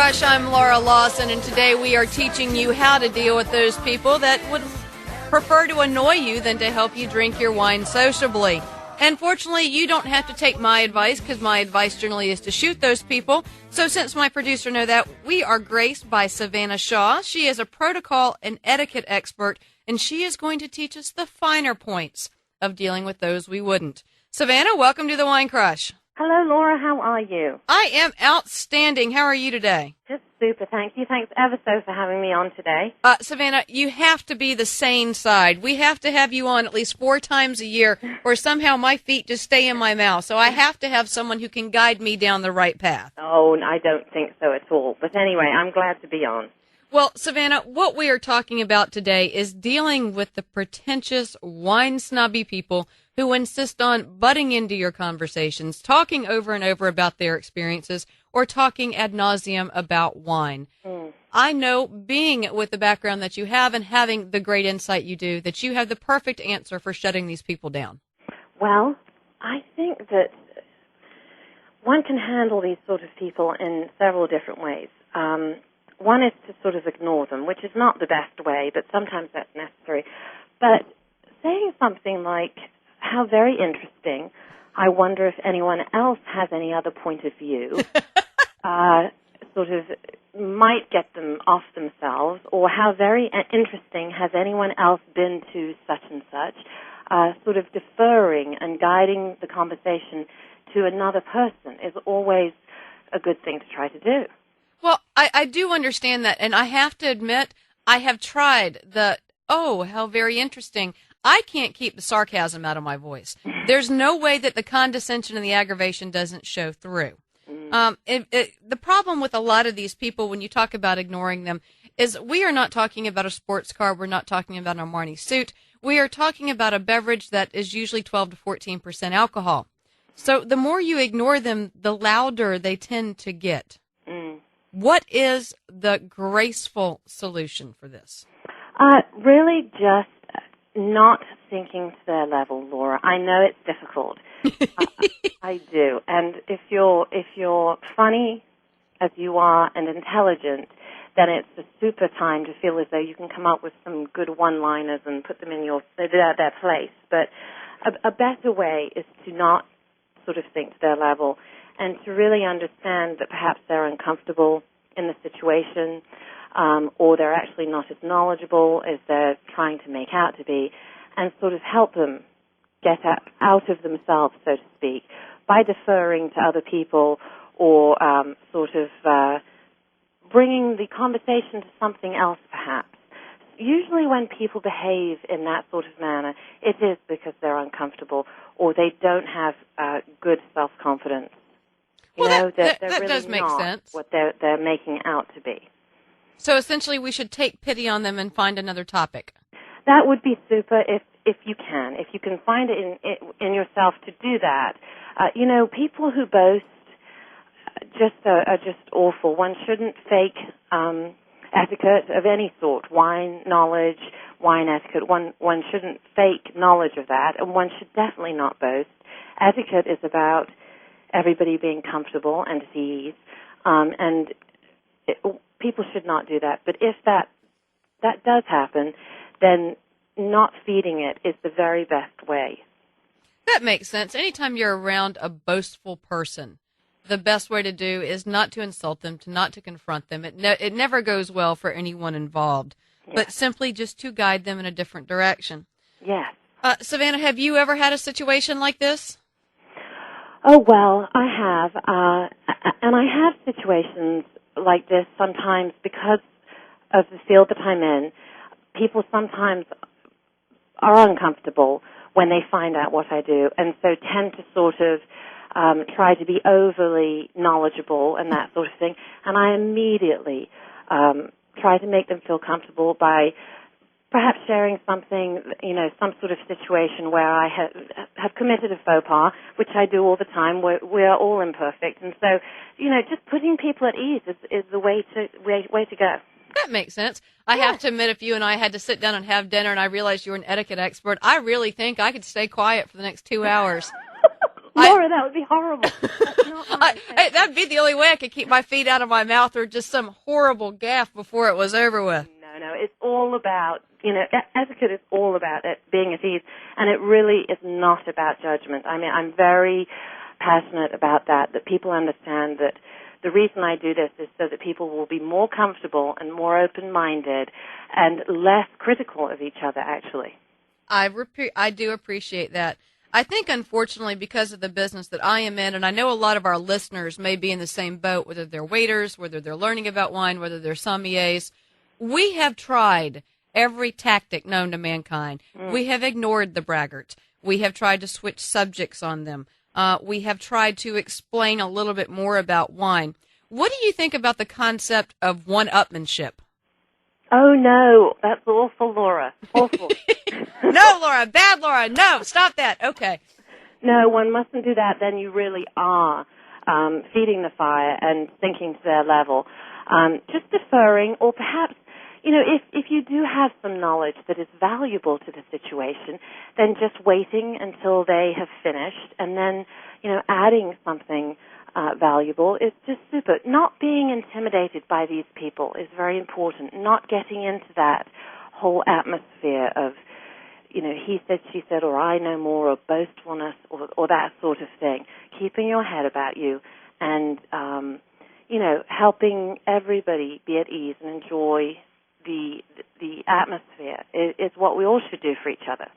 Crush. I'm Laura Lawson, and today we are teaching you how to deal with those people that would prefer to annoy you than to help you drink your wine sociably. And fortunately, you don't have to take my advice, because my advice generally is to shoot those people. So since my producer know that, we are graced by Savannah Shaw. She is a protocol and etiquette expert, and she is going to teach us the finer points of dealing with those we wouldn't. Savannah, welcome to the Wine Crush. Hello, Laura. How are you? I am outstanding. How are you today? Just super, thank you. Thanks ever so for having me on today. Savannah, you have to be the sane side. We have to have you on at least 4 times a year, or somehow my feet just stay in my mouth. So I have to have someone who can guide me down the right path. Oh, I don't think so at all. But anyway, I'm glad to be on. Well, Savannah, what we are talking about today is dealing with the pretentious, wine-snobby people who insist on butting into your conversations, talking over and over about their experiences, or talking ad nauseum about wine. I know, being with the background that you have and having the great insight you do, that you have the perfect answer for shutting these people down. Well, I think that one can handle these sort of people in several different ways. One is to sort of ignore them, which is not the best way, but sometimes that's necessary. But saying something like, "How very interesting. I wonder if anyone else has any other point of view," sort of might get them off themselves, or "How very interesting. Has anyone else been to such and such?" Sort of deferring and guiding the conversation to another person is always a good thing to try to do. Well, I do understand that, and I have to admit, I have tried the, "Oh, how very interesting." I can't keep the sarcasm out of my voice. There's no way that the condescension and the aggravation doesn't show through. The problem with a lot of these people, when you talk about ignoring them, is we are not talking about a sports car. We're not talking about an Armani suit. We are talking about a beverage that is usually 12 to 14% alcohol. So the more you ignore them, the louder they tend to get. What is the graceful solution for this? Really just not sinking to their level, Laura. I know it's difficult. I do. And if you're funny as you are and intelligent, then it's a super time to feel as though you can come up with some good one-liners and put them in their place. But a better way is to not sort of sink to their level, and to really understand that perhaps they're uncomfortable in the situation, or they're actually not as knowledgeable as they're trying to make out to be, and sort of help them get out of themselves, so to speak, by deferring to other people, or sort of bringing the conversation to something else, perhaps. Usually when people behave in that sort of manner, it is because they're uncomfortable, or they don't have good self-confidence. Well, that really does make not sense. What they're making out to be. So essentially we should take pity on them and find another topic. That would be super if you can. If you can find it in yourself to do that. People who boast are just awful. One shouldn't fake etiquette of any sort, wine knowledge, wine etiquette. One shouldn't fake knowledge of that, and one should definitely not boast. Etiquette is about everybody being comfortable and at ease, and people should not do that. But if that does happen, then not feeding it is the very best way. That makes sense. Anytime you're around a boastful person, the best way to do is not to insult them, not to confront them. It never goes well for anyone involved, but simply just to guide them in a different direction. Yes. Savannah, have you ever had a situation like this? Oh, well, I have. And I have situations like this sometimes because of the field that I'm in. People sometimes are uncomfortable when they find out what I do, and so tend to sort of try to be overly knowledgeable and that sort of thing. And I immediately try to make them feel comfortable by perhaps sharing something, some sort of situation where I have committed a faux pas, which I do all the time. We're all imperfect. And so, just putting people at ease is the way to go. That makes sense. I have to admit, if you and I had to sit down and have dinner and I realized you were an etiquette expert, I really think I could stay quiet for the next 2 hours. Laura, that would be horrible. That's not my intention. That'd be the only way I could keep my feet out of my mouth, or just some horrible gaffe before it was over with. No, it's all about, etiquette is all about it being at ease, and it really is not about judgment. I mean, I'm very passionate about that people understand that the reason I do this is so that people will be more comfortable and more open-minded and less critical of each other, actually. I do appreciate that. I think, unfortunately, because of the business that I am in, and I know a lot of our listeners may be in the same boat, whether they're waiters, whether they're learning about wine, whether they're sommeliers, we have tried every tactic known to mankind. We have ignored the braggarts. We have tried to switch subjects on them. We have tried to explain a little bit more about wine. What do you think about the concept of one-upmanship? Oh, no, that's awful, Laura. Awful. No, Laura, bad Laura, no, stop that. Okay. No, one mustn't do that. Then you really are feeding the fire and sinking to their level. Just deferring, or perhaps, if you do have some knowledge that is valuable to the situation, then just waiting until they have finished and then, adding something valuable is just super. Not being intimidated by these people is very important. Not getting into that whole atmosphere of, he said, she said, or I know more, or boastfulness, or that sort of thing. Keeping your head about you and, helping everybody be at ease and enjoy the atmosphere is what we all should do for each other.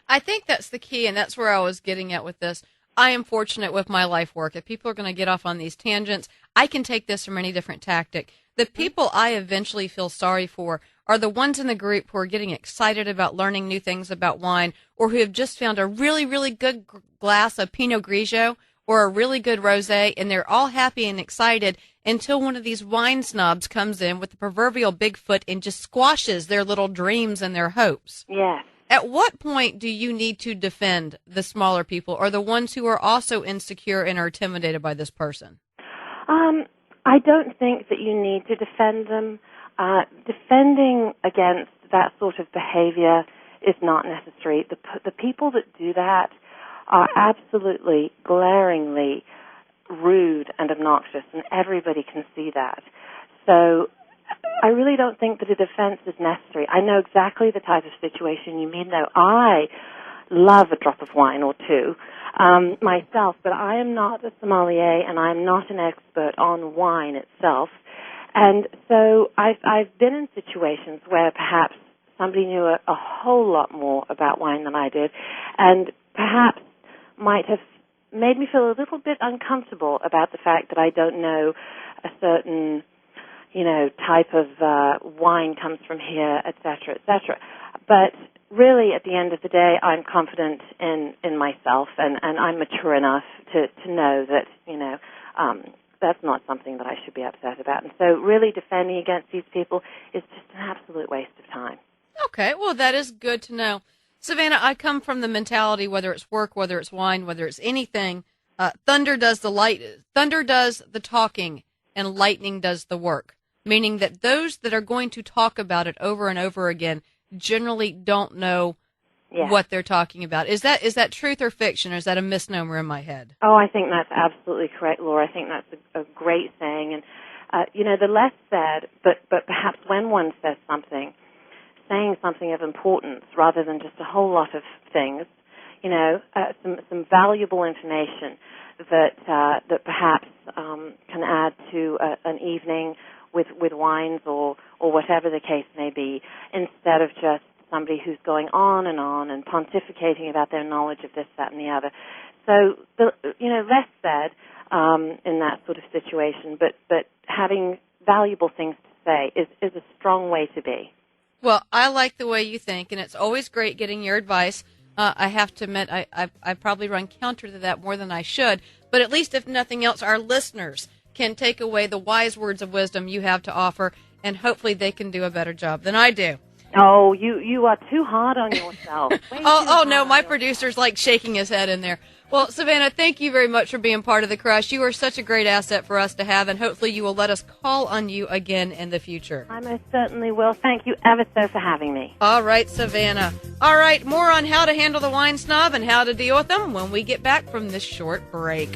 I think that's the key, and that's where I was getting at with this. I am fortunate with my life work. If people are going to get off on these tangents, I can take this from any different tactic. The people I eventually feel sorry for are the ones in the group who are getting excited about learning new things about wine, or who have just found a really, really good glass of Pinot Grigio or a really good rosé, and they're all happy and excited until one of these wine snobs comes in with the proverbial Bigfoot and just squashes their little dreams and their hopes. Yes. At what point do you need to defend the smaller people, or the ones who are also insecure and are intimidated by this person? I don't think that you need to defend them. Defending against that sort of behavior is not necessary. The people that do that are absolutely glaringly rude and obnoxious, and everybody can see that. So I really don't think that a defense is necessary. I know exactly the type of situation you mean, though. I love a drop of wine or two myself, but I am not a sommelier and I'm not an expert on wine itself. And so I've been in situations where perhaps somebody knew a whole lot more about wine than I did, and perhaps might have made me feel a little bit uncomfortable about the fact that I don't know a certain, type of wine comes from here, et cetera, et cetera. But really, at the end of the day, I'm confident in myself, and I'm mature enough to know that, that's not something that I should be upset about. And so really defending against these people is just an absolute waste of time. Okay, well, that is good to know. Savannah, I come from the mentality, whether it's work, whether it's wine, whether it's anything, thunder does the talking, and lightning does the work, meaning that those that are going to talk about it over and over again generally don't know what they're talking about. Is that truth or fiction, or is that a misnomer in my head? Oh, I think that's absolutely correct, Laura. I think that's a great saying. And, the less said, but perhaps when one says something, saying something of importance rather than just a whole lot of things, some valuable information that perhaps can add to an evening with wines or whatever the case may be, instead of just somebody who's going on and pontificating about their knowledge of this, that, and the other. So, less said in that sort of situation, but having valuable things to say is a strong way to be. Well, I like the way you think, and it's always great getting your advice. I have to admit, I probably run counter to that more than I should, but at least, if nothing else, our listeners can take away the wise words of wisdom you have to offer, and hopefully they can do a better job than I do. Oh, you are too hard on yourself. Oh no, my producer's like shaking his head in there. Well, Savannah, thank you very much for being part of the Crush. You are such a great asset for us to have, and hopefully you will let us call on you again in the future. I most certainly will. Thank you ever so for having me. All right, Savannah. All right, more on how to handle the wine snob and how to deal with them when we get back from this short break.